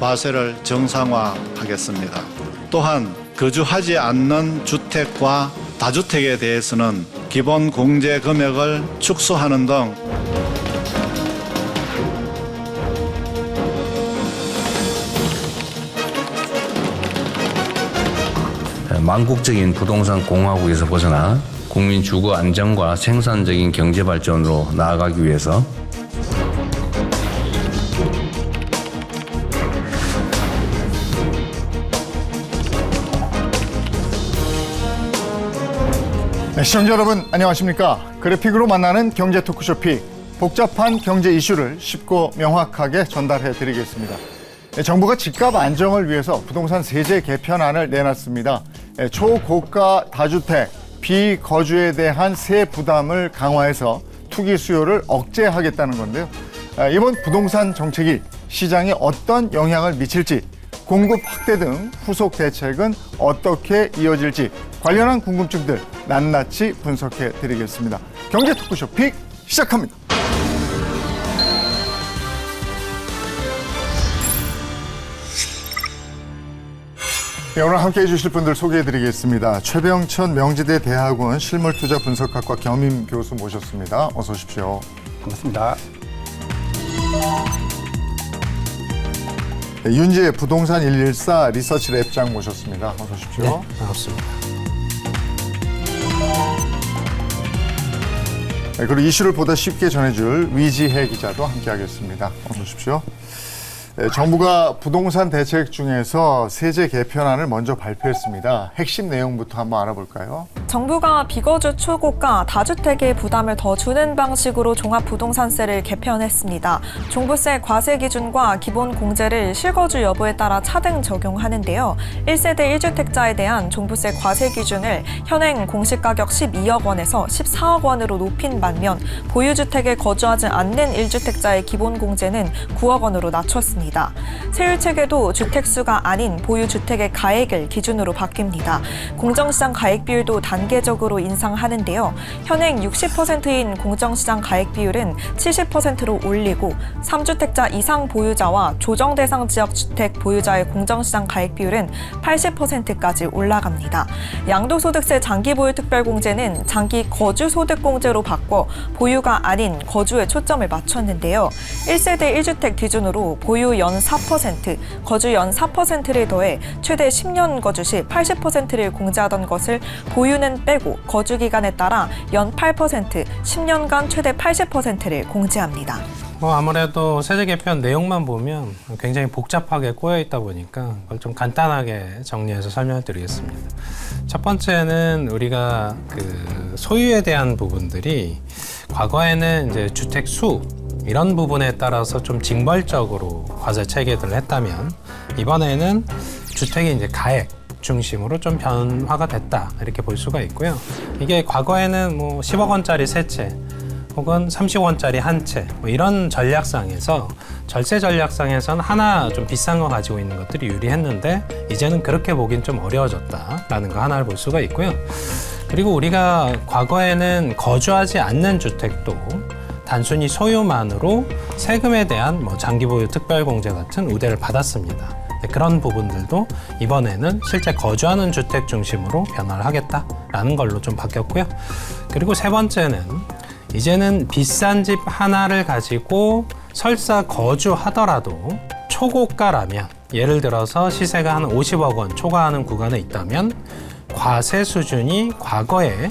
과세를 정상화하겠습니다. 또한 거주하지 않는 주택과 다주택에 대해서는 기본 공제 금액을 축소하는 등 망국적인 부동산 공화국에서 벗어나 국민 주거 안정과 생산적인 경제 발전으로 나아가기 위해서 시청자 여러분 안녕하십니까? 그래픽으로 만나는 경제 토크쇼 픽. 복잡한 경제 이슈를 쉽고 명확하게 전달해 드리겠습니다. 정부가 집값 안정을 위해서 부동산 세제 개편안을 내놨습니다. 초고가 다주택, 비거주에 대한 세 부담을 강화해서 투기 수요를 억제하겠다는 건데요. 이번 부동산 정책이 시장에 어떤 영향을 미칠지, 공급 확대 등 후속 대책은 어떻게 이어질지 관련한 궁금증들 낱낱이 분석해 드리겠습니다. 경제 토크쇼 픽 시작합니다. 네, 오늘 함께해 주실 분들 소개해 드리겠습니다. 최병천 명지대 대학원 실물투자 분석학과 겸임 교수 모셨습니다. 어서 오십시오. 반갑습니다. 네, 윤지혜 부동산 114 리서치 랩장 모셨습니다. 어서 오십시오. 네, 반갑습니다. 네, 그리고 이슈를 보다 쉽게 전해줄 위지혜 기자도 함께하겠습니다. 어서 오십시오. 네, 정부가 부동산 대책 중에서 세제 개편안을 먼저 발표했습니다. 핵심 내용부터 한번 알아볼까요? 정부가 비거주 초고가 다주택의 부담을 더 주는 방식으로 종합부동산세를 개편했습니다. 종부세 과세 기준과 기본 공제를 실거주 여부에 따라 차등 적용하는데요. 1세대 1주택자에 대한 종부세 과세 기준을 현행 공시가격 12억 원에서 14억 원으로 높인 반면 보유주택에 거주하지 않는 1주택자의 기본 공제는 9억 원으로 낮췄습니다. 세율체계도 주택수가 아닌 보유주택의 가액을 기준으로 바뀝니다. 공정시장 가액 비율도 단계적으로 인상하는데요. 현행 60%인 공정시장 가액 비율은 70%로 올리고 3주택자 이상 보유자와 조정 대상 지역 주택 보유자의 공정시장 가액 비율은 80%까지 올라갑니다. 양도소득세 장기보유 특별공제는 장기 거주소득공제로 바꿔 보유가 아닌 거주에 초점을 맞췄는데요. 1세대 1주택 기준으로 보유 연 4%, 거주 연 4%를 더해 최대 10년 거주 시 80%를 공제하던 것을 보유는 빼고 거주 기간에 따라 연 8%, 10년간 최대 80%를 공제합니다. 아무래도 세제 개편 내용만 보면 굉장히 복잡하게 꼬여 있다 보니까 그걸 좀 간단하게 정리해서 설명을 드리겠습니다. 첫 번째는 우리가 소유에 대한 부분들이 과거에는 이제 주택 수 이런 부분에 따라서 좀 징벌적으로 과세 체계들을 했다면 이번에는 주택의 이제 가액 중심으로 좀 변화가 됐다 이렇게 볼 수가 있고요. 이게 과거에는 뭐 10억 원짜리 세 채 혹은 30원짜리 한 채 뭐 이런 전략상에서 절세 전략상에서는 하나 좀 비싼 거 가지고 있는 것들이 유리했는데 이제는 그렇게 보긴 좀 어려워졌다라는 거 하나를 볼 수가 있고요. 그리고 우리가 과거에는 거주하지 않는 주택도 단순히 소유만으로 세금에 대한 장기보유 특별공제 같은 우대를 받았습니다. 그런 부분들도 이번에는 실제 거주하는 주택 중심으로 변화를 하겠다라는 걸로 좀 바뀌었고요. 그리고 세 번째는 이제는 비싼 집 하나를 가지고 설사 거주하더라도 초고가라면 예를 들어서 시세가 한 50억 원 초과하는 구간에 있다면 과세 수준이 과거에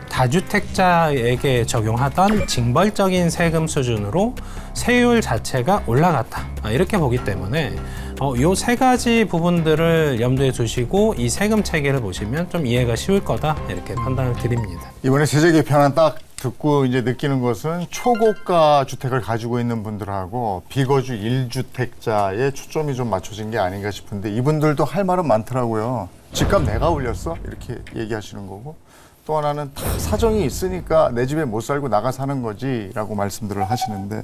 다주택자에게 적용하던 징벌적인 세금 수준으로 세율 자체가 올라갔다. 이렇게 보기 때문에 요 세 가지 부분들을 염두에 두시고 이 세금 체계를 보시면 좀 이해가 쉬울 거다 이렇게 판단을 드립니다. 이번에 세제 개편안 딱 듣고 이제 느끼는 것은 초고가 주택을 가지고 있는 분들하고 비거주 1주택자의 초점이 좀 맞춰진 게 아닌가 싶은데 이분들도 할 말은 많더라고요. 집값 내가 올렸어? 이렇게 얘기하시는 거고 또 하나는 다 사정이 있으니까 내 집에 못 살고 나가 사는 거지 라고 말씀들을 하시는데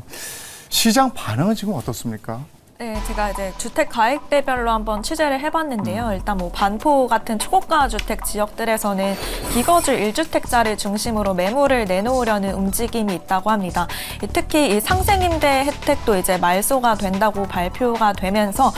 시장 반응은 지금 어떻습니까? 네, 제가 이제 주택 가액대별로 한번 취재를 해봤는데요. 일단 뭐 반포 같은 초고가 주택 지역들에서는 비거주 1주택자를 중심으로 매물을 내놓으려는 움직임이 있다고 합니다. 특히 이 상생임대 혜택도 이제 말소가 된다고 발표가 되면서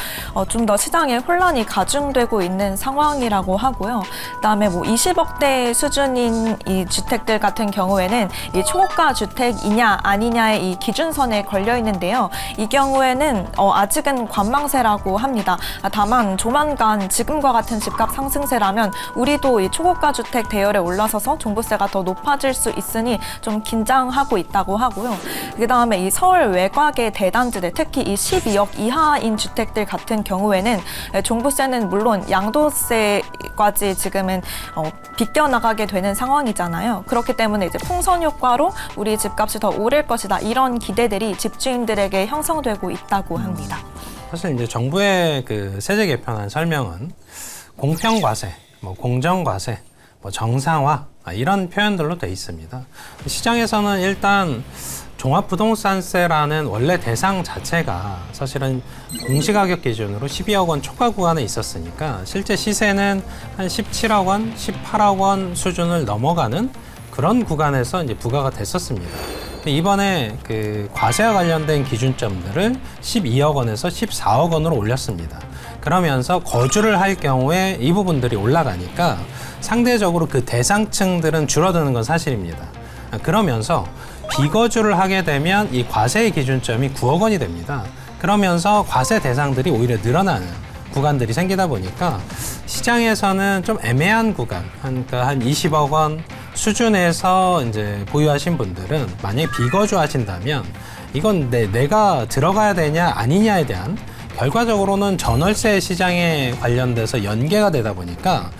좀 더 시장의 혼란이 가중되고 있는 상황이라고 하고요. 그다음에 뭐 20억대 수준인 이 주택들 같은 경우에는 이 초고가 주택이냐 아니냐의 이 기준선에 걸려 있는데요. 이 경우에는 아직은 관망세라고 합니다. 다만 조만간 지금과 같은 집값 상승세라면 우리도 이 초고가 주택 대열에 올라서서 종부세가 더 높아질 수 있으니 좀 긴장하고 있다고 하고요. 그다음에 이 서울 외곽의 대단지들, 특히 이 12억 이하인 주택들 같은 경우에는 종부세는 물론 양도세까지 지금은 비껴나가게 되는 상황이잖아요. 그렇기 때문에 이제 풍선 효과로 우리 집값이 더 오를 것이다. 이런 기대들이 집주인들에게 형성되고 있다고 합니다. 사실 이제 정부의 그 세제 개편안 설명은 공평과세, 뭐 공정과세, 뭐 정상화 이런 표현들로 돼 있습니다. 시장에서는 일단 종합부동산세라는 원래 대상 자체가 사실은 공시가격 기준으로 12억 원 초과 구간에 있었으니까 실제 시세는 한 17억 원, 18억 원 수준을 넘어가는 그런 구간에서 이제 부과가 됐었습니다. 이번에 그 과세와 관련된 기준점들을 12억 원에서 14억 원으로 올렸습니다. 그러면서 거주를 할 경우에 이 부분들이 올라가니까 상대적으로 그 대상층들은 줄어드는 건 사실입니다. 그러면서 비거주를 하게 되면 이 과세의 기준점이 9억 원이 됩니다. 그러면서 과세 대상들이 오히려 늘어나는 구간들이 생기다 보니까 시장에서는 좀 애매한 구간, 그러니까 한 20억 원 수준에서 이제 보유하신 분들은 만약에 비거주 하신다면 이건 내가 들어가야 되냐 아니냐에 대한 결과적으로는 전월세 시장에 관련돼서 연계가 되다 보니까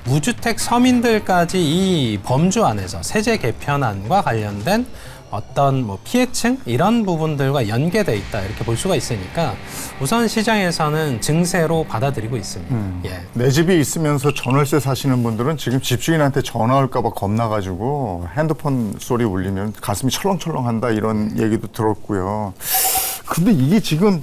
무주택 서민들까지 이 범주 안에서 세제 개편안과 관련된 어떤 뭐 피해층 이런 부분들과 연계돼 있다 이렇게 볼 수가 있으니까 우선 시장에서는 증세로 받아들이고 있습니다. 예. 내 집이 있으면서 전월세 사시는 분들은 지금 집주인한테 전화 올까 봐 겁나가지고 핸드폰 소리 울리면 가슴이 철렁철렁한다 이런 얘기도 들었고요. 근데 이게 지금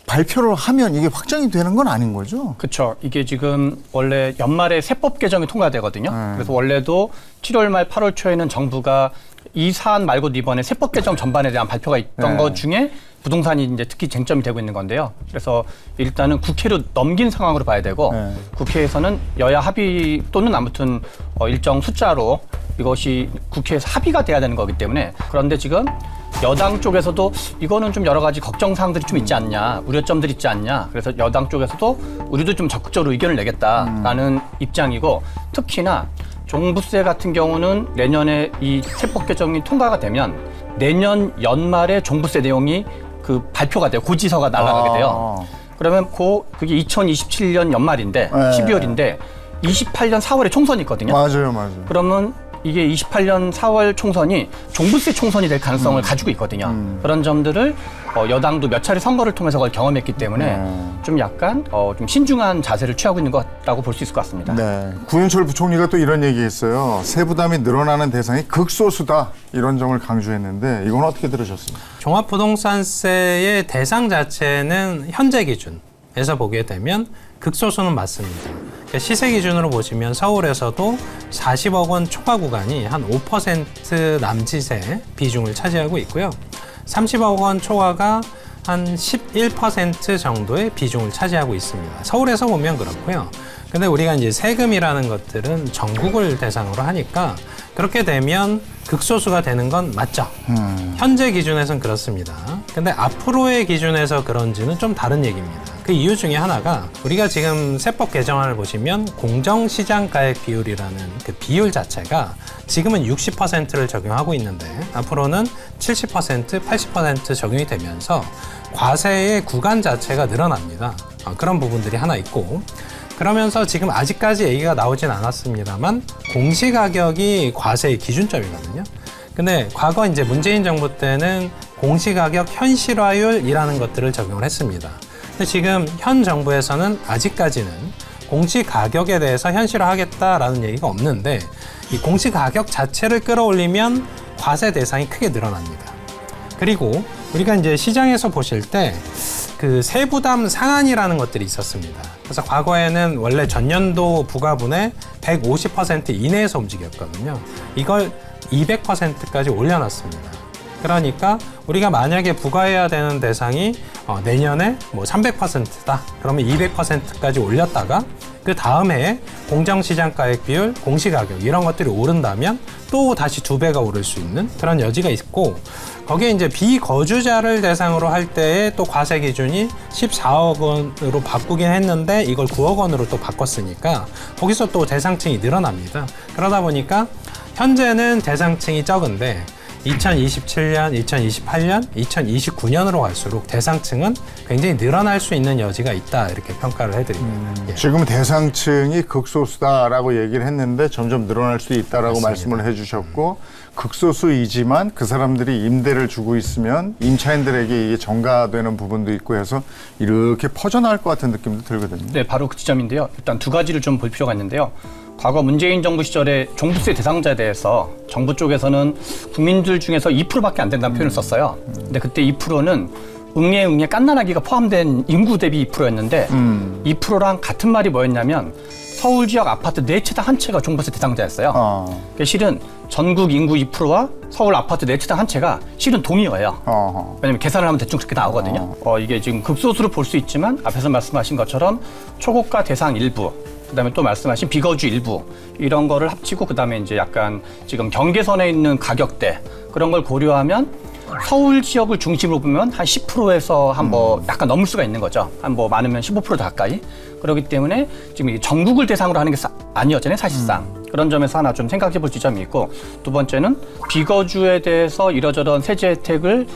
발표를 하면 이게 확정이 되는 건 아닌 거죠? 그렇죠. 이게 지금 원래 연말에 세법 개정이 통과되거든요. 그래서 원래도 7월 말 8월 초에는 정부가 이 사안 말고도 이번에 세법 개정 전반에 대한 발표가 있던 것 중에 부동산이 이제 특히 쟁점이 되고 있는 건데요. 그래서 일단은 국회로 넘긴 상황으로 봐야 되고 국회에서는 여야 합의 또는 아무튼 일정 숫자로 이것이 국회에서 합의가 돼야 되는 거기 때문에 그런데 지금 여당 쪽에서도 이거는 좀 여러 가지 걱정 사항들이 좀 있지 않냐, 우려점들이 있지 않냐. 그래서 여당 쪽에서도 우리도 좀 적극적으로 의견을 내겠다라는 입장이고 특히나 종부세 같은 경우는 내년에 이 세법 개정이 통과가 되면 내년 연말에 종부세 내용이 그 발표가 돼요. 고지서가 날아가게 돼요. 그러면 그게 2027년 연말인데 12월인데 28년 4월에 총선이 있거든요. 맞아요. 그러면 이게 28년 4월 총선이 종부세 총선이 될 가능성을 가지고 있거든요. 그런 점들을 여당도 몇 차례 선거를 통해서 그걸 경험했기 때문에 좀 약간 좀 신중한 자세를 취하고 있는 것라고 볼 수 있을 것 같습니다. 네. 구윤철 부총리가 또 이런 얘기했어요. 세부담이 늘어나는 대상이 극소수다 이런 점을 강조했는데 이건 어떻게 들으셨습니까? 종합부동산세의 대상 자체는 현재 기준에서 보게 되면 극소수는 맞습니다. 그러니까 시세 기준으로 보시면 서울에서도 40억 원 초과 구간이 한 5% 남짓의 비중을 차지하고 있고요. 30억 원 초과가 한 11% 정도의 비중을 차지하고 있습니다. 서울에서 보면 그렇고요. 근데 우리가 이제 세금이라는 것들은 전국을 대상으로 하니까 그렇게 되면 극소수가 되는 건 맞죠. 현재 기준에서는 그렇습니다. 근데 앞으로의 기준에서 그런지는 좀 다른 얘기입니다. 그 이유 중에 하나가 우리가 지금 세법 개정안을 보시면 공정시장가액 비율이라는 그 비율 자체가 지금은 60%를 적용하고 있는데 앞으로는 70%, 80% 적용이 되면서 과세의 구간 자체가 늘어납니다. 그런 부분들이 하나 있고 그러면서 지금 아직까지 얘기가 나오진 않았습니다만 공시가격이 과세의 기준점이거든요. 근데 과거 이제 문재인 정부 때는 공시가격 현실화율이라는 것들을 적용을 했습니다. 근데 지금 현 정부에서는 아직까지는 공시가격에 대해서 현실화하겠다라는 얘기가 없는데 이 공시가격 자체를 끌어올리면 과세 대상이 크게 늘어납니다. 그리고 우리가 이제 시장에서 보실 때 그 세부담 상한이라는 것들이 있었습니다. 그래서 과거에는 원래 전년도 부가분의 150% 이내에서 움직였거든요. 이걸 200%까지 올려놨습니다. 그러니까 우리가 만약에 부과해야 되는 대상이 내년에 뭐 300%다. 그러면 200%까지 올렸다가 그 다음 해에 공정시장가액 비율, 공시가격 이런 것들이 오른다면 또 다시 2배가 오를 수 있는 그런 여지가 있고, 거기에 이제 비거주자를 대상으로 할 때에 또 과세 기준이 14억 원으로 바꾸긴 했는데 이걸 9억 원으로 또 바꿨으니까 거기서 또 대상층이 늘어납니다. 그러다 보니까 현재는 대상층이 적은데 2027년, 2028년, 2029년으로 갈수록 대상층은 굉장히 늘어날 수 있는 여지가 있다, 이렇게 평가를 해드립니다. 예. 지금 대상층이 극소수다라고 얘기를 했는데 점점 늘어날 수 있다라고 맞습니다. 말씀을 해주셨고, 극소수이지만 그 사람들이 임대를 주고 있으면 임차인들에게 이게 전가되는 부분도 있고 해서 이렇게 퍼져나갈 것 같은 느낌도 들거든요. 네, 바로 그 지점인데요. 일단 두 가지를 좀 볼 필요가 있는데요. 과거 문재인 정부 시절에 종부세 대상자에 대해서 정부 쪽에서는 국민들 중에서 2%밖에 안 된다는 표현을 썼어요. 근데 그때 2%는 응애 깐난아기가 포함된 인구 대비 2%였는데 2%랑 같은 말이 뭐였냐면 서울 지역 아파트 4채당 한 채가 종부세 대상자였어요. 그러니까 실은 전국 인구 2%와 서울 아파트 4채당 한 채가 실은 동의어예요. 왜냐면 계산을 하면 대충 그렇게 나오거든요. 이게 지금 극소수로 볼 수 있지만 앞에서 말씀하신 것처럼 초고가 대상 일부, 그다음에 또 말씀하신 비거주 일부, 이런 거를 합치고 그다음에 이제 약간 지금 경계선에 있는 가격대 그런 걸 고려하면 서울 지역을 중심으로 보면 한 10%에서 한 뭐 약간 넘을 수가 있는 거죠. 한 뭐 많으면 15% 가까이. 그렇기 때문에 지금 이 전국을 대상으로 하는 게 아니었잖아요, 사실상. 그런 점에서 하나 좀 생각해 볼 지점이 있고, 두 번째는 비거주에 대해서 이러저런 세제 혜택을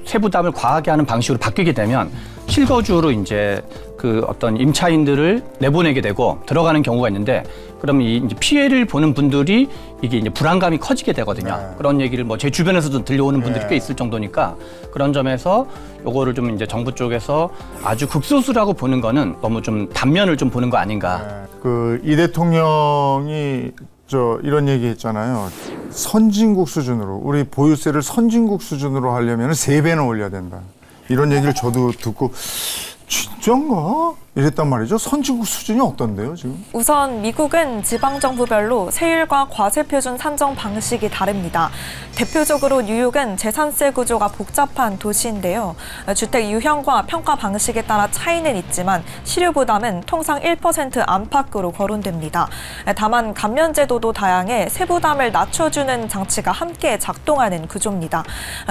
세부담을 과하게 하는 방식으로 바뀌게 되면 실거주로 이제 그 어떤 임차인들을 내보내게 되고 들어가는 경우가 있는데, 그러면 이 이제 피해를 보는 분들이 이게 이제 불안감이 커지게 되거든요. 네. 그런 얘기를 뭐 제 주변에서도 들려오는 분들이 네. 꽤 있을 정도니까, 그런 점에서 요거를 좀 이제 정부 쪽에서 아주 극소수라고 보는 거는 너무 좀 단면을 좀 보는 거 아닌가. 그 이 대통령이 이런 얘기 했잖아요. 선진국 수준으로, 우리 보유세를 선진국 수준으로 하려면 3배는 올려야 된다. 이런 얘기를 저도 듣고 진짠가? 이랬단 말이죠. 선진국 수준이 어떤데요, 지금? 우선 미국은 지방정부별로 세율과 과세표준 산정 방식이 다릅니다. 대표적으로 뉴욕은 재산세 구조가 복잡한 도시인데요. 주택 유형과 평가 방식에 따라 차이는 있지만 실효 부담은 통상 1% 안팎으로 거론됩니다. 다만 감면 제도도 다양해 세부담을 낮춰주는 장치가 함께 작동하는 구조입니다.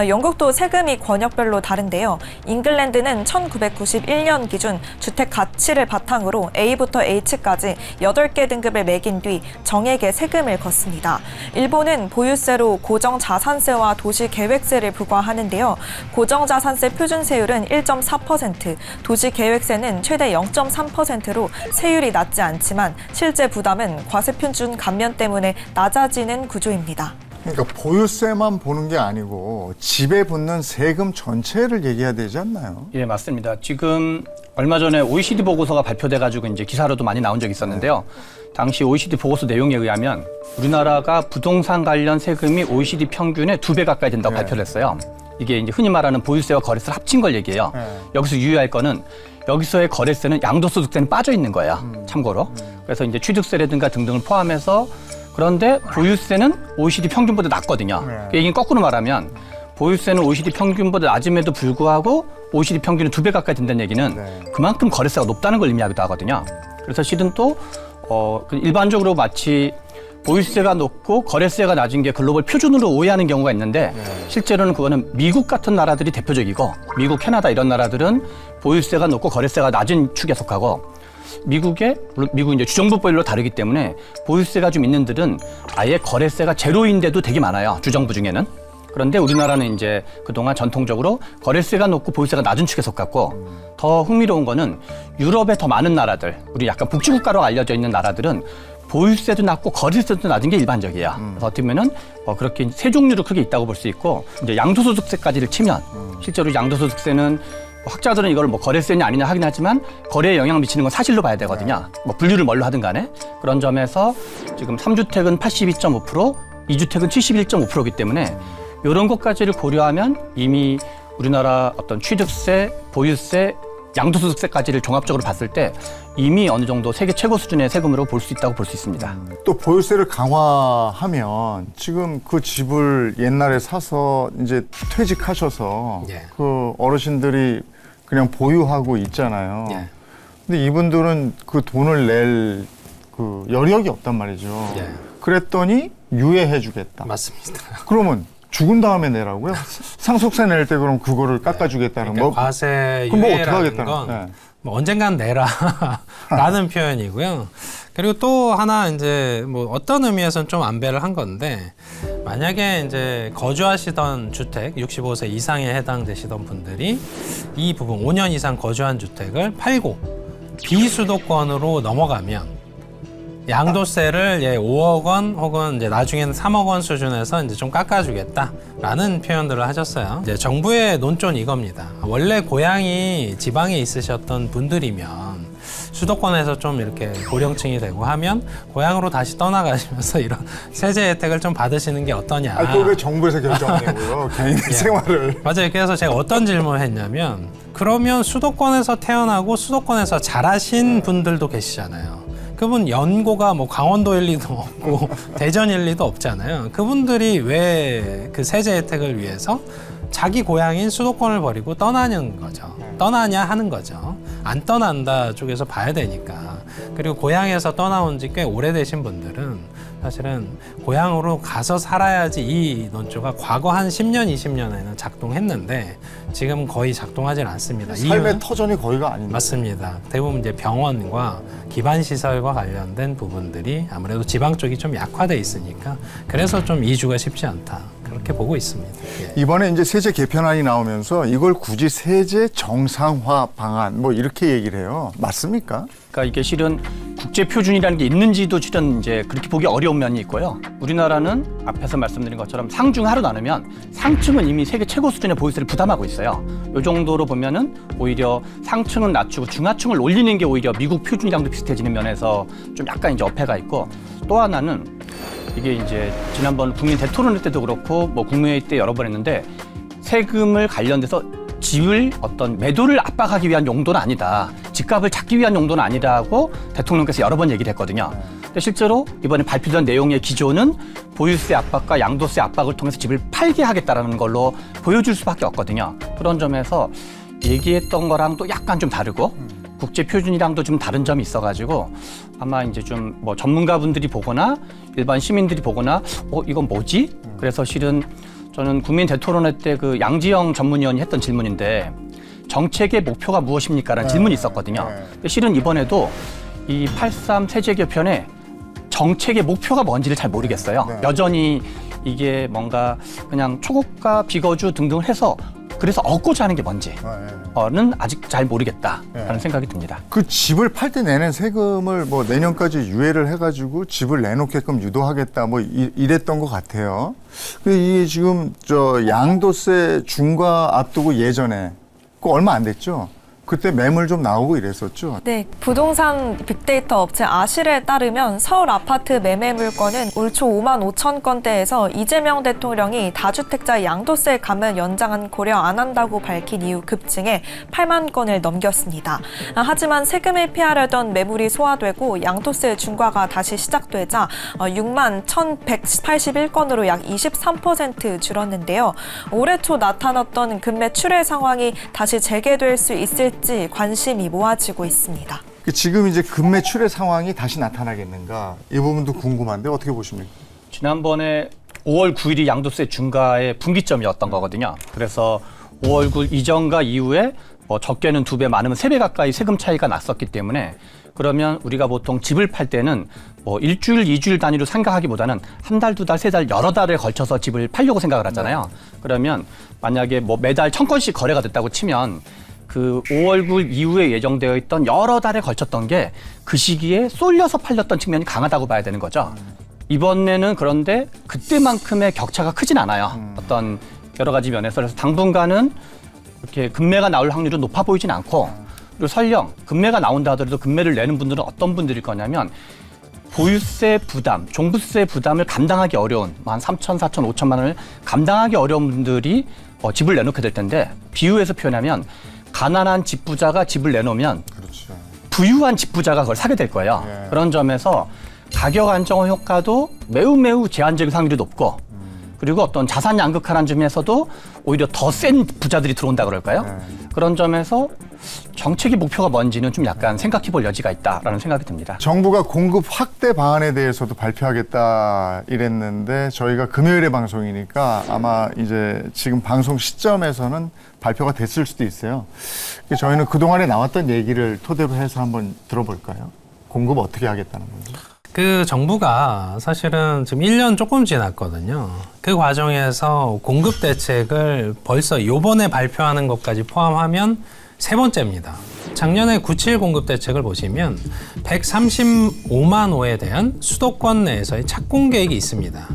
영국도 세금이 권역별로 다른데요. 잉글랜드는 1991년 기준 주택 가치를 바탕으로 A부터 H까지 8개 등급을 매긴 뒤 정액의 세금을 걷습니다. 일본은 보유세로 고정자산세와 도시계획세를 부과하는데요. 고정자산세 표준세율은 1.4%, 도시계획세는 최대 0.3%로 세율이 낮지 않지만 실제 부담은 과세표준 감면 때문에 낮아지는 구조입니다. 그러니까 보유세만 보는 게 아니고 집에 붙는 세금 전체를 얘기해야 되지 않나요? 예, 맞습니다. 지금 얼마 전에 OECD 보고서가 발표돼가지고 이제 기사로도 많이 나온 적이 있었는데요. 당시 OECD 보고서 내용에 의하면 우리나라가 부동산 관련 세금이 OECD 평균의 2배 가까이 된다고 발표를 했어요. 이게 이제 흔히 말하는 보유세와 거래세를 합친 걸 얘기해요. 여기서 유의할 거는 여기서의 거래세는 양도소득세는 빠져 있는 거예요. 참고로. 그래서 이제 취득세라든가 등등을 포함해서, 그런데 보유세는 OECD 평균보다 낮거든요. 그 얘기는 거꾸로 말하면 보유세는 OECD 평균보다 낮음에도 불구하고 OECD 평균은 2배 가까이 된다는 얘기는 그만큼 거래세가 높다는 걸 의미하기도 하거든요. 그래서 실은 또 일반적으로 마치 보유세가 높고 거래세가 낮은 게 글로벌 표준으로 오해하는 경우가 있는데, 실제로는 그거는 미국 같은 나라들이 대표적이고, 미국, 캐나다 이런 나라들은 보유세가 높고 거래세가 낮은 축에 속하고, 미국 이제 주정부별로 다르기 때문에 보유세가 좀 있는 데는 아예 거래세가 제로인데도 되게 많아요, 주정부 중에는. 그런데 우리나라는 이제 그동안 전통적으로 거래세가 높고 보유세가 낮은 축에 속했고, 더 흥미로운 거는 유럽의 더 많은 나라들, 우리 약간 복지국가로 알려져 있는 나라들은 보유세도 낮고 거래세도 낮은 게 일반적이에요. 그래서 어떻게 보면은 그렇게 세 종류로 크게 있다고 볼 수 있고, 이제 양도소득세까지를 치면 실제로 양도소득세는 학자들은 이걸 뭐 거래세냐 아니냐 하긴 하지만 거래에 영향을 미치는 건 사실로 봐야 되거든요. 뭐 분류를 뭘로 하든 간에. 그런 점에서 지금 3주택은 82.5%, 2주택은 71.5%이기 때문에 이런 것까지를 고려하면 이미 우리나라 어떤 취득세, 보유세, 양도소득세까지를 종합적으로 봤을 때 이미 어느 정도 세계 최고 수준의 세금으로 볼 수 있다고 볼 수 있습니다. 또 보유세를 강화하면 지금 그 집을 옛날에 사서 이제 퇴직하셔서 예. 그 어르신들이 그냥 보유하고 있잖아요. 예. 근데 이분들은 그 돈을 낼 그 여력이 없단 말이죠. 예. 그랬더니 유예해 주겠다. 맞습니다. 그러면 죽은 다음에 내라고요? 상속세 낼 때 그럼 그거를 깎아주겠다는 그러니까 거? 과세 그럼 뭐 어떻게 유예라는 하겠다는 건 네. 뭐 언젠간 내라라는 표현이고요. 그리고 또 하나 이제 뭐 어떤 의미에서는 좀 안배를 한 건데 만약에 이제 거주하시던 주택 65세 이상에 해당되시던 분들이 이 부분 5년 이상 거주한 주택을 팔고 비수도권으로 넘어가면 양도세를 5억 원 혹은 이제 나중에는 3억 원 수준에서 이제 좀 깎아주겠다라는 표현들을 하셨어요. 이제 정부의 논조는 이겁니다. 원래 고향이 지방에 있으셨던 분들이면 수도권에서 좀 이렇게 고령층이 되고 하면 고향으로 다시 떠나가시면서 이런 세제 혜택을 좀 받으시는 게 어떠냐. 아니, 그걸 왜 정부에서 결정하냐고요. 개인의 생활을. 맞아요. 그래서 제가 어떤 질문을 했냐면 그러면 수도권에서 태어나고 수도권에서 자라신 분들도 계시잖아요. 그분 연고가 뭐 강원도일 리도 없고 대전일 리도 없잖아요. 그분들이 왜 그 세제 혜택을 위해서 자기 고향인 수도권을 버리고 떠나는 거죠. 떠나냐 하는 거죠. 안 떠난다 쪽에서 봐야 되니까. 그리고 고향에서 떠나온 지 꽤 오래되신 분들은 사실은 고향으로 가서 살아야지 이 논조가 과거 한 10년, 20년에는 작동했는데 지금 거의 작동하지 않습니다. 삶의 이유는 터전이 거기가 아닌데. 맞습니다. 대부분 이제 병원과 기반 시설과 관련된 부분들이 아무래도 지방 쪽이 좀 약화돼 있으니까 그래서 좀 이주가 쉽지 않다. 그렇게 보고 있습니다. 예. 이번에 이제 세제 개편안이 나오면서 이걸 굳이 세제 정상화 방안 뭐 이렇게 얘기를 해요. 맞습니까? 그러니까 이게 실은 국제 표준이라는 게 있는지도 실은 이제 그렇게 보기 어려운 면이 있고요. 우리나라는 앞에서 말씀드린 것처럼 상중하로 나누면 상층은 이미 세계 최고 수준의 보유세를 부담하고 있어요. 이 정도로 보면은 오히려 상층은 낮추고 중하층을 올리는 게 오히려 미국 표준이랑도 비슷해지는 면에서 좀 약간 이제 어폐가 있고 또 하나는 이게 이제 지난번 국민 대토론회 때도 그렇고 뭐 국무회의 때 여러 번 했는데 세금을 관련돼서 집을 어떤 매도를 압박하기 위한 용도는 아니다. 집값을 잡기 위한 용도는 아니라고 대통령께서 여러 번 얘기를 했거든요. 근데 실제로 이번에 발표된 내용의 기조는 보유세 압박과 양도세 압박을 통해서 집을 팔게 하겠다라는 걸로 보여줄 수밖에 없거든요. 그런 점에서 얘기했던 거랑 또 약간 좀 다르고 국제 표준이랑도 좀 다른 점이 있어가지고 아마 이제 좀 뭐 전문가분들이 보거나 일반 시민들이 보거나 이건 뭐지? 그래서 실은 저는 국민 대토론회 때 그 양지영 전문위원이 했던 질문인데 정책의 목표가 무엇입니까라는 질문이 있었거든요. 근데 실은 이번에도 이 83 세제 개편에 정책의 목표가 뭔지를 잘 모르겠어요. 네. 여전히 이게 뭔가 그냥 초고가 비거주 등등을 해서 그래서 얻고자 하는 게 뭔지는 아직 잘 모르겠다라는 생각이 듭니다. 그 집을 팔 때 내는 세금을 뭐 내년까지 유예를 해가지고 집을 내놓게끔 유도하겠다 뭐 이랬던 것 같아요. 근데 이게 지금 저 양도세 중과 앞두고 예전에 그 얼마 안 됐죠. 그때 매물 좀 나오고 이랬었죠. 네, 부동산 빅데이터 업체 아실에 따르면 서울 아파트 매매 물건은 올 초 5만 5천 건대에서 이재명 대통령이 다주택자 양도세 감면 연장안 고려 안 한다고 밝힌 이후 급증해 8만 건을 넘겼습니다. 하지만 세금을 피하려던 매물이 소화되고 양도세 중과가 다시 시작되자 6만 1,181건으로 약 23% 줄었는데요. 올해 초 나타났던 금매 출회 상황이 다시 재개될 수 있을지 관심이 모아지고 있습니다. 지금 이제 금매 출회 상황이 다시 나타나겠는가 이 부분도 궁금한데 어떻게 보십니까? 지난번에 5월 9일이 양도세 중과의 분기점이었던 거거든요. 그래서 5월 9일 이전과 이후에 뭐 적게는 2배, 많으면 3배 가까이 세금 차이가 났었기 때문에 그러면 우리가 보통 집을 팔 때는 뭐 일주일, 2주일 단위로 생각하기보다는 한 달, 2달, 3달 여러 달에 걸쳐서 집을 팔려고 생각을 하잖아요. 그러면 만약에 뭐 매달 1,000건씩 거래가 됐다고 치면 그 5월 9일 이후에 예정되어 있던 여러 달에 걸쳤던 게 그 시기에 쏠려서 팔렸던 측면이 강하다고 봐야 되는 거죠. 이번에는 그런데 그때만큼의 격차가 크진 않아요. 어떤 여러 가지 면에서. 그래서 당분간은 이렇게 금매가 나올 확률은 높아 보이진 않고 그리고 설령 금매가 나온다 하더라도 금매를 내는 분들은 어떤 분들일 거냐면 보유세 부담, 종부세 부담을 감당하기 어려운 한 3천, 4천, 5천만 원을 감당하기 어려운 분들이 집을 내놓게 될 텐데 비유해서 표현하면 가난한 집 부자가 집을 내놓으면 그렇죠. 부유한 집 부자가 그걸 사게 될 거예요. 예. 그런 점에서 가격 안정 효과도 매우 제한적인 확률이 높고 그리고 어떤 자산 양극화라는 점에서도 오히려 더 센 부자들이 들어온다 그럴까요? 그런 점에서 정책의 목표가 뭔지는 좀 약간 생각해 볼 여지가 있다라는 생각이 듭니다. 정부가 공급 확대 방안에 대해서도 발표하겠다 이랬는데 저희가 금요일에 방송이니까 아마 이제 지금 방송 시점에서는 발표가 됐을 수도 있어요. 저희는 그동안에 나왔던 얘기를 토대로 해서 한번 들어볼까요? 공급 어떻게 하겠다는 건지. 그 정부가 사실은 지금 1년 조금 지났거든요. 그 과정에서 공급 대책을 벌써 요번에 발표하는 것까지 포함하면 세 번째입니다. 작년에 97 공급 대책을 보시면 135만 호에 대한 수도권 내에서의 착공 계획이 있습니다.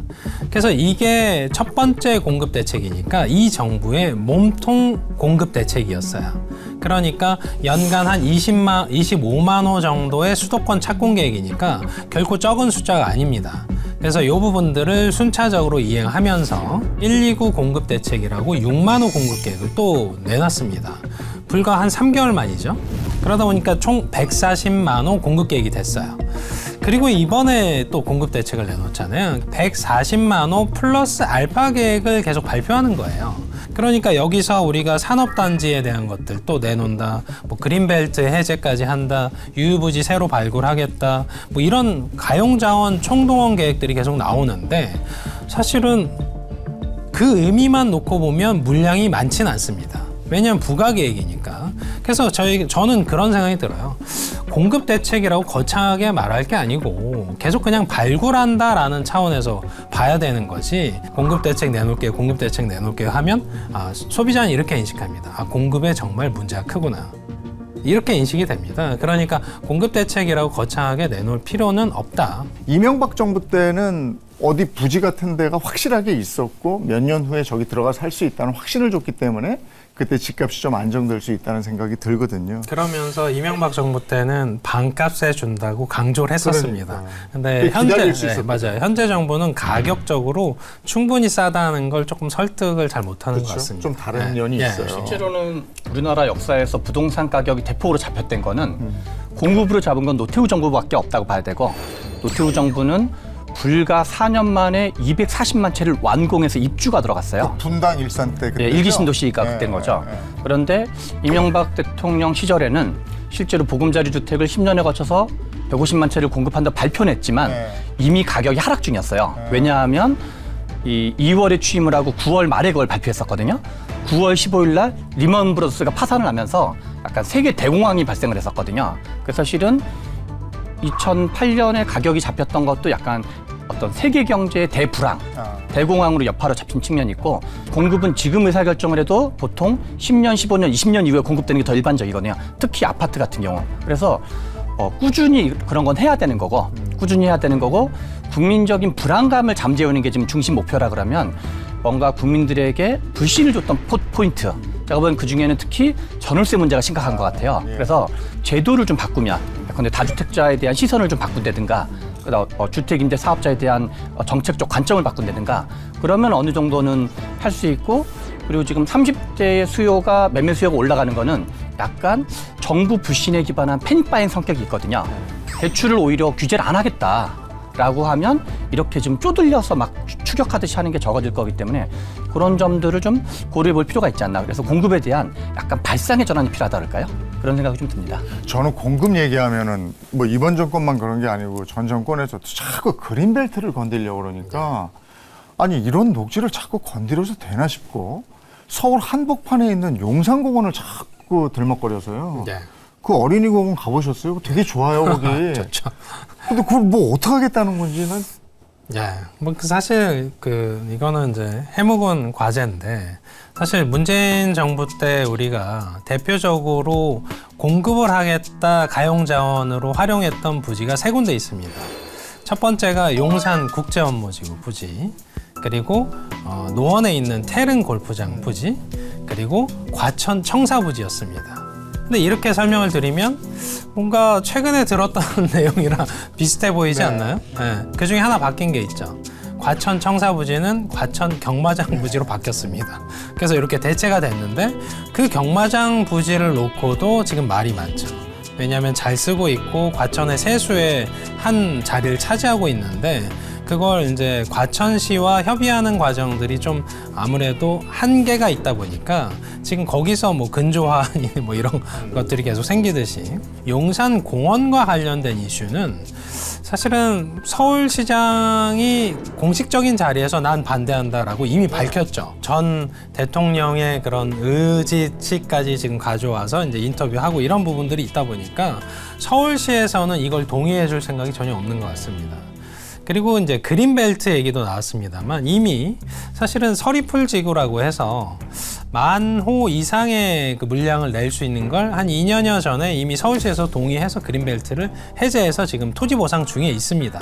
그래서 이게 첫 번째 공급 대책이니까 이 정부의 몸통 공급 대책이었어요. 그러니까 연간 한 25만 호 정도의 수도권 착공 계획이니까 결코 적은 숫자가 아닙니다. 그래서 이 부분들을 순차적으로 이행하면서 129 공급 대책이라고 6만 호 공급 계획을 또 내놨습니다. 불과 한 3개월 만이죠. 그러다 보니까 총 140만 호 공급 계획이 됐어요. 그리고 이번에 또 공급 대책을 내놓잖아요. 140만 호 플러스 알파 계획을 계속 발표하는 거예요. 그러니까 여기서 우리가 산업단지에 대한 것들 또 내놓는다. 뭐 그린벨트 해제까지 한다. 유유부지 새로 발굴하겠다. 뭐 이런 가용자원 총동원 계획들이 계속 나오는데 사실은 그 의미만 놓고 보면 물량이 많지는 않습니다. 왜냐하면 부가 계획이니까. 그래서 저는 그런 생각이 들어요. 공급 대책이라고 거창하게 말할 게 아니고 계속 그냥 발굴한다라는 차원에서 봐야 되는 거지. 공급 대책 내놓을게요 하면 소비자는 이렇게 인식합니다. 공급에 정말 문제가 크구나. 이렇게 인식이 됩니다. 그러니까 공급 대책이라고 거창하게 내놓을 필요는 없다. 이명박 정부 때는 어디 부지 같은 데가 확실하게 있었고 몇 년 후에 저기 들어가 살 수 있다는 확신을 줬기 때문에 그때 집값이 좀 안정될 수 있다는 생각이 들거든요. 그러면서 이명박 정부 때는 반값에 준다고 강조를 했었습니다. 근데 기다릴 수 있었거든요. 맞아요. 현재 정부는 가격적으로 충분히 싸다는 걸 조금 설득을 잘 못하는 것 그렇죠? 같습니다. 좀 다른 면이 있어요. 실제로는 우리나라 역사에서 부동산 가격이 대폭으로 잡혔던 거는 공급으로 잡은 건 노태우 정부밖에 없다고 봐야 되고 노태우 정부는 불과 4년 만에 240만 채를 완공해서 입주가 들어갔어요. 분당 일산 때 그때 일기 신도시가 그때인 거죠. 그런데 이명박 대통령 시절에는 실제로 보금자리 주택을 10년에 거쳐서 150만 채를 공급한다 발표는 했지만 이미 가격이 하락 중이었어요. 왜냐하면 이 2월에 취임을 하고 9월 말에 그걸 발표했었거든요. 9월 15일 날 리먼 브러더스가 파산을 하면서 약간 세계 대공황이 발생을 했었거든요. 그래서 실은 2008년에 가격이 잡혔던 것도 약간 어떤 세계 경제의 대불황, 대공황으로 여파로 잡힌 측면이 있고 공급은 지금 의사결정을 해도 보통 10년, 15년, 20년 이후에 공급되는 게 더 일반적이거든요. 특히 아파트 같은 경우. 그래서 꾸준히 그런 건 해야 되는 거고 꾸준히 해야 되는 거고 국민적인 불안감을 잠재우는 게 지금 중심 목표라 그러면 뭔가 국민들에게 불신을 줬던 포인트 제가 보기엔 그중에는 특히 전월세 문제가 심각한 것 같아요. 그래서 제도를 좀 바꾸면 근데 다주택자에 대한 시선을 좀 바꾼다든가 주택임대 사업자에 대한 정책적 관점을 바꾼다든가 그러면 어느 정도는 할 수 있고 그리고 지금 30대의 수요가 매매 수요가 올라가는 거는 약간 정부 불신에 기반한 패닉바잉 성격이 있거든요. 대출을 오히려 규제를 안 하겠다라고 하면 이렇게 좀 쪼들려서 막 추격하듯이 하는 게 적어질 거기 때문에 그런 점들을 좀 고려해 볼 필요가 있지 않나. 그래서 공급에 대한 약간 발상의 전환이 필요하다 그럴까요? 그런 생각이 좀 듭니다. 저는 공급 얘기하면은 뭐 이번 정권만 그런 게 아니고 전 정권에서도 자꾸 그린벨트를 건드리려고 그러니까 아니 이런 녹지를 자꾸 건드려서 되나 싶고 서울 한복판에 있는 용산공원을 자꾸 들먹거려서요. 네. 그 어린이공원 가보셨어요? 되게 좋아요 거기. 좋죠. 근데 그걸 뭐 어떻게 하겠다는 건지는 뭐 사실 이거는 이제 해묵은 과제인데 사실 문재인 정부 때 우리가 대표적으로 공급을 하겠다 가용자원으로 활용했던 부지가 세 군데 있습니다. 첫 번째가 용산 국제업무지구 부지, 그리고 노원에 있는 태릉 골프장 부지, 그리고 과천 청사 부지였습니다. 근데 이렇게 설명을 드리면 뭔가 최근에 들었던 내용이랑 비슷해 보이지 않나요? 네. 그 중에 하나 바뀐 게 있죠. 과천 청사부지는 과천 경마장 부지로 바뀌었습니다. 그래서 이렇게 대체가 됐는데 그 경마장 부지를 놓고도 지금 말이 많죠. 왜냐하면 잘 쓰고 있고 과천의 세수의 한 자리를 차지하고 있는데 그걸 이제 과천시와 협의하는 과정들이 좀 아무래도 한계가 있다 보니까 지금 거기서 뭐 근조화니 뭐 이런 것들이 계속 생기듯이 용산 공원과 관련된 이슈는 사실은 서울시장이 공식적인 자리에서 난 반대한다라고 이미 밝혔죠. 전 대통령의 그런 의지치까지 지금 가져와서 이제 인터뷰하고 이런 부분들이 있다 보니까 서울시에서는 이걸 동의해 줄 생각이 전혀 없는 것 같습니다. 그리고 이제 그린벨트 얘기도 나왔습니다만 이미 사실은 서리풀 지구라고 해서 10,000호 이상의 그 물량을 낼 수 있는 걸 한 2년여 전에 이미 서울시에서 동의해서 그린벨트를 해제해서 지금 토지 보상 중에 있습니다.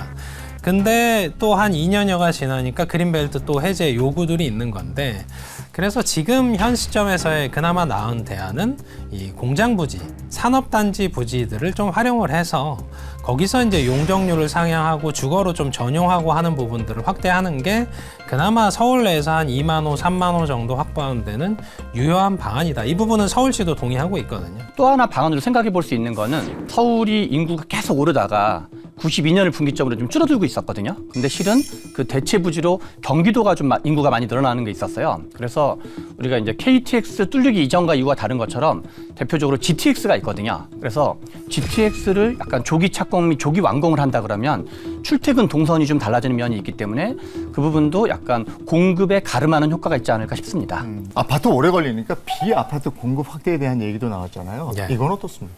근데 또 한 2년여가 지나니까 그린벨트 또 해제 요구들이 있는 건데 그래서 지금 현 시점에서의 그나마 나은 대안은 이 공장 부지, 산업단지 부지들을 좀 활용을 해서 거기서 이제 용적률을 상향하고 주거로 좀 전용하고 하는 부분들을 확대하는 게 그나마 서울 내에서 한 2만 호, 3만 호 정도 확보하는 데는 유효한 방안이다. 이 부분은 서울시도 동의하고 있거든요. 또 하나 방안으로 생각해 볼 수 있는 거는 서울이 인구가 계속 오르다가 92년을 분기점으로 좀 줄어들고 있었거든요. 근데 실은 그 대체 부지로 경기도가 좀 인구가 많이 늘어나는 게 있었어요. 그래서 우리가 이제 KTX 뚫리기 이전과 이후가 다른 것처럼 대표적으로 GTX가 있거든요. 그래서 GTX를 약간 조기 착공 및 조기 완공을 한다 그러면 출퇴근 동선이 좀 달라지는 면이 있기 때문에 그 부분도 약간 공급에 가름하는 효과가 있지 않을까 싶습니다. 아파트 오래 걸리니까 비아파트 공급 확대에 대한 얘기도 나왔잖아요. 예. 이건 어떻습니까?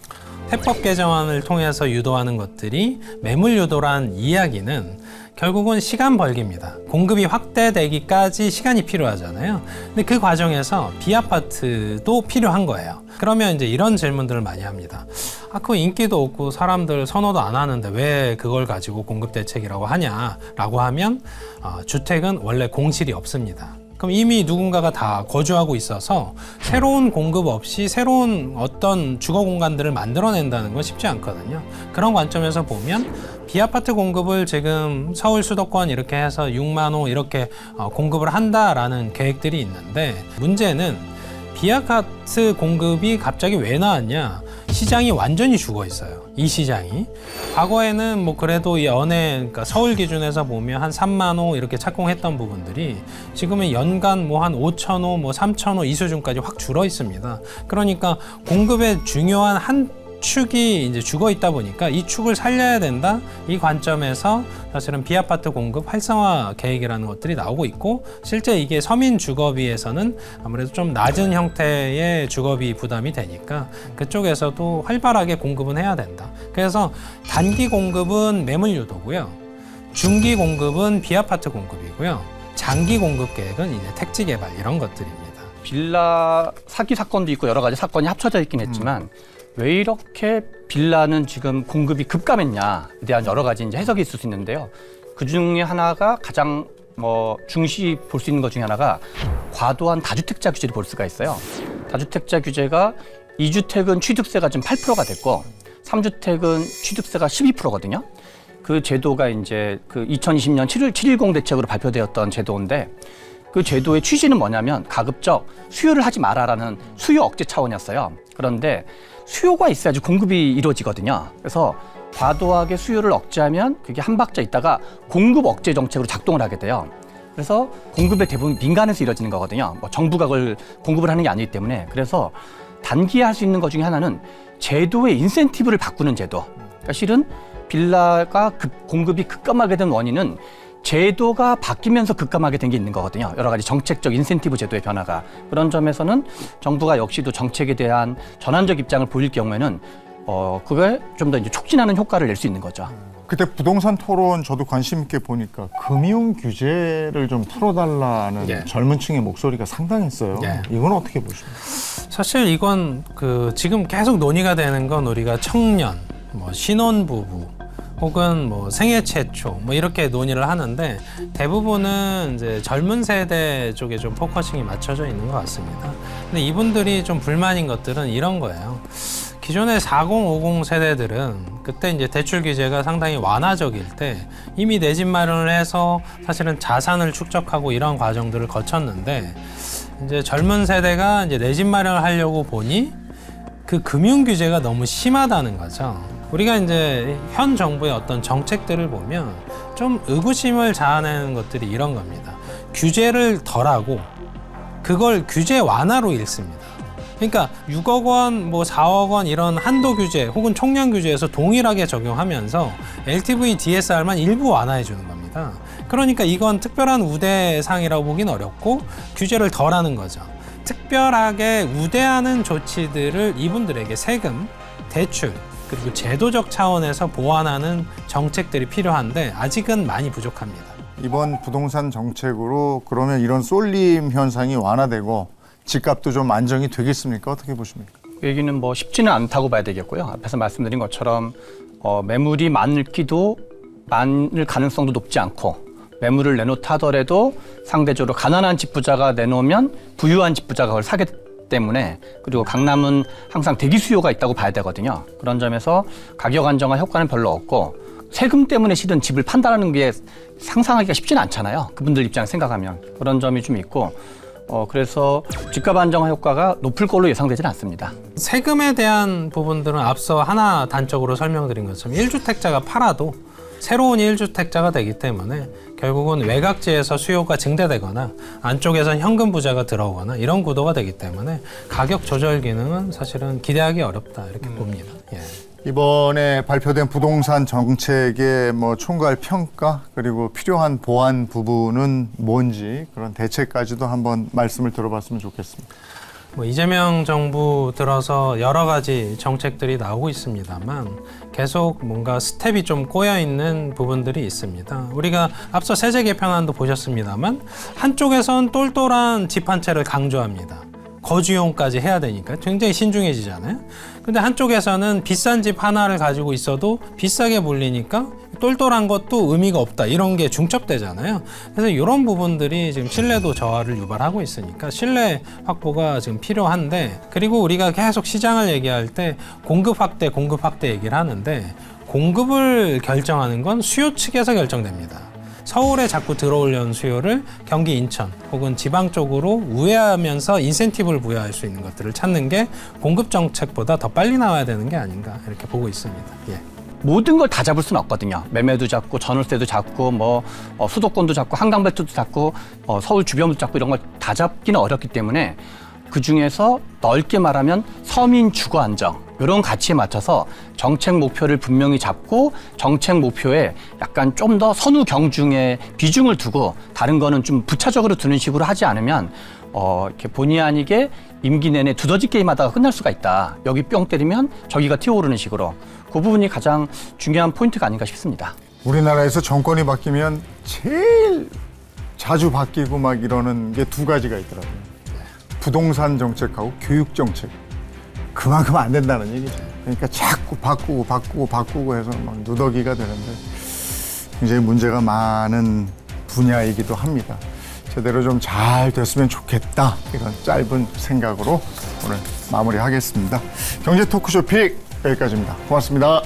해법 개정안을 통해서 유도하는 것들이 매물 유도란 이야기는 결국은 시간 벌기입니다. 공급이 확대되기까지 시간이 필요하잖아요. 근데 그 과정에서 비아파트도 필요한 거예요. 그러면 이제 이런 질문들을 많이 합니다. 그 인기도 없고 사람들 선호도 안 하는데 왜 그걸 가지고 공급 대책이라고 하냐라고 하면 주택은 원래 공실이 없습니다. 그럼 이미 누군가가 다 거주하고 있어서 새로운 공급 없이 새로운 어떤 주거 공간들을 만들어낸다는 건 쉽지 않거든요. 그런 관점에서 보면 비아파트 공급을 지금 서울 수도권 이렇게 해서 6만 호 이렇게 공급을 한다라는 계획들이 있는데 문제는 비아파트 공급이 갑자기 왜 나왔냐? 시장이 완전히 죽어 있어요. 이 시장이. 과거에는 뭐 그래도 이 그러니까 서울 기준에서 보면 한 3만 호 이렇게 착공했던 부분들이 지금은 연간 뭐 한 5천 호, 뭐 3천 호 이 수준까지 확 줄어 있습니다. 그러니까 공급의 중요한 한 축이 이제 죽어 있다 보니까 이 축을 살려야 된다. 이 관점에서 사실은 비아파트 공급 활성화 계획이라는 것들이 나오고 있고 실제 이게 서민 주거비에서는 아무래도 좀 낮은 형태의 주거비 부담이 되니까 그쪽에서도 활발하게 공급은 해야 된다. 그래서 단기 공급은 매물 유도고요. 중기 공급은 비아파트 공급이고요. 장기 공급 계획은 이제 택지 개발 이런 것들입니다. 빌라 사기 사건도 있고 여러 가지 사건이 합쳐져 있긴 했지만 왜 이렇게 빌라는 지금 공급이 급감했냐에 대한 여러 가지 이제 해석이 있을 수 있는데요. 그 중에 하나가 가장 중시 볼 수 있는 것 중에 하나가 과도한 다주택자 규제를 볼 수가 있어요. 다주택자 규제가 2주택은 취득세가 지금 8%가 됐고 3주택은 취득세가 12%거든요. 그 제도가 이제 그 2020년 710 대책으로 발표되었던 제도인데 그 제도의 취지는 뭐냐면 가급적 수요를 하지 마라라는 수요 억제 차원이었어요. 그런데 수요가 있어야지 공급이 이루어지거든요. 그래서 과도하게 수요를 억제하면 그게 한 박자 있다가 공급 억제 정책으로 작동을 하게 돼요. 그래서 공급의 대부분 민간에서 이루어지는 거거든요. 정부가 그걸 공급을 하는 게 아니기 때문에. 그래서 단기에 할 수 있는 것 중에 하나는 제도의 인센티브를 바꾸는 제도. 그러니까 실은 빌라가 공급이 급감하게 된 원인은 제도가 바뀌면서 급감하게 된 게 있는 거거든요. 여러 가지 정책적 인센티브 제도의 변화가. 그런 점에서는 정부가 역시도 정책에 대한 전환적 입장을 보일 경우에는 그걸 좀 더 이제 촉진하는 효과를 낼 수 있는 거죠. 그때 부동산 토론 저도 관심 있게 보니까 금융 규제를 좀 풀어달라는 예. 젊은 층의 목소리가 상당했어요. 예. 이건 어떻게 보십니까? 사실 이건 지금 계속 논의가 되는 건 우리가 청년, 신혼부부 혹은 생애 최초 이렇게 논의를 하는데 대부분은 이제 젊은 세대 쪽에 좀 포커싱이 맞춰져 있는 것 같습니다. 근데 이분들이 좀 불만인 것들은 이런 거예요. 기존의 40, 50 세대들은 그때 이제 대출 규제가 상당히 완화적일 때 이미 내 집 마련을 해서 사실은 자산을 축적하고 이런 과정들을 거쳤는데 이제 젊은 세대가 이제 내 집 마련을 하려고 보니 그 금융 규제가 너무 심하다는 거죠. 우리가 이제 현 정부의 어떤 정책들을 보면 좀 의구심을 자아내는 것들이 이런 겁니다. 규제를 덜하고 그걸 규제 완화로 읽습니다. 그러니까 6억 원, 뭐 4억 원 이런 한도 규제 혹은 총량 규제에서 동일하게 적용하면서 LTV, DSR만 일부 완화해 주는 겁니다. 그러니까 이건 특별한 우대상이라고 보긴 어렵고 규제를 덜하는 거죠. 특별하게 우대하는 조치들을 이분들에게 세금, 대출, 그리고 제도적 차원에서 보완하는 정책들이 필요한데 아직은 많이 부족합니다. 이번 부동산 정책으로 그러면 이런 쏠림 현상이 완화되고 집값도 좀 안정이 되겠습니까? 어떻게 보십니까? 얘기는 뭐 쉽지는 않다고 봐야 되겠고요. 앞에서 말씀드린 것처럼 매물이 많을 가능성도 높지 않고 매물을 내놓다 하더라도 상대적으로 가난한 집부자가 내놓으면 부유한 집부자가 그걸 사기 때문에 그리고 강남은 항상 대기 수요가 있다고 봐야 되거든요. 그런 점에서 가격 안정화 효과는 별로 없고 세금 때문에 실은 집을 판다는 게 상상하기가 쉽지는 않잖아요. 그분들 입장 생각하면 그런 점이 좀 있고 그래서 집값 안정화 효과가 높을 걸로 예상되지는 않습니다. 세금에 대한 부분들은 앞서 하나 단적으로 설명드린 것처럼 1주택자가 팔아도 새로운 1주택자가 되기 때문에 결국은 외곽지에서 수요가 증대되거나 안쪽에선 현금 부자가 들어오거나 이런 구도가 되기 때문에 가격 조절 기능은 사실은 기대하기 어렵다 이렇게 봅니다. 예. 이번에 발표된 부동산 정책의 뭐 총괄 평가 그리고 필요한 보완 부분은 뭔지 그런 대책까지도 한번 말씀을 들어봤으면 좋겠습니다. 뭐 이재명 정부 들어서 여러 가지 정책들이 나오고 있습니다만 계속 뭔가 스텝이 좀 꼬여 있는 부분들이 있습니다. 우리가 앞서 세제 개편안도 보셨습니다만 한쪽에선 똘똘한 집 한 채를 강조합니다. 거주용까지 해야 되니까 굉장히 신중해지잖아요. 근데 한쪽에서는 비싼 집 하나를 가지고 있어도 비싸게 물리니까 똘똘한 것도 의미가 없다 이런 게 중첩되잖아요. 그래서 이런 부분들이 지금 신뢰도 저하를 유발하고 있으니까 신뢰 확보가 지금 필요한데 그리고 우리가 계속 시장을 얘기할 때 공급 확대 얘기를 하는데 공급을 결정하는 건 수요 측에서 결정됩니다. 서울에 자꾸 들어오려는 수요를 경기 인천 혹은 지방 쪽으로 우회하면서 인센티브를 부여할 수 있는 것들을 찾는 게 공급 정책보다 더 빨리 나와야 되는 게 아닌가 이렇게 보고 있습니다. 예. 모든 걸 다 잡을 수는 없거든요. 매매도 잡고 전월세도 잡고 수도권도 잡고 한강벨트도 잡고 서울 주변도 잡고 이런 걸 다 잡기는 어렵기 때문에 그중에서 넓게 말하면 서민 주거 안정 이런 가치에 맞춰서 정책 목표를 분명히 잡고 정책 목표에 약간 좀 더 선후 경중에 비중을 두고 다른 거는 좀 부차적으로 두는 식으로 하지 않으면 이렇게 본의 아니게 임기 내내 두더지 게임하다가 끝날 수가 있다. 여기 뿅 때리면 저기가 튀어오르는 식으로 그 부분이 가장 중요한 포인트가 아닌가 싶습니다. 우리나라에서 정권이 바뀌면 제일 자주 바뀌고 막 이러는 게 두 가지가 있더라고요. 부동산 정책하고 교육 정책. 그만큼 안 된다는 얘기죠. 그러니까 자꾸 바꾸고 해서 막 누더기가 되는데 굉장히 문제가 많은 분야이기도 합니다. 제대로 좀 잘 됐으면 좋겠다. 이런 짧은 생각으로 오늘 마무리하겠습니다. 경제 토크쇼 픽 여기까지입니다. 고맙습니다.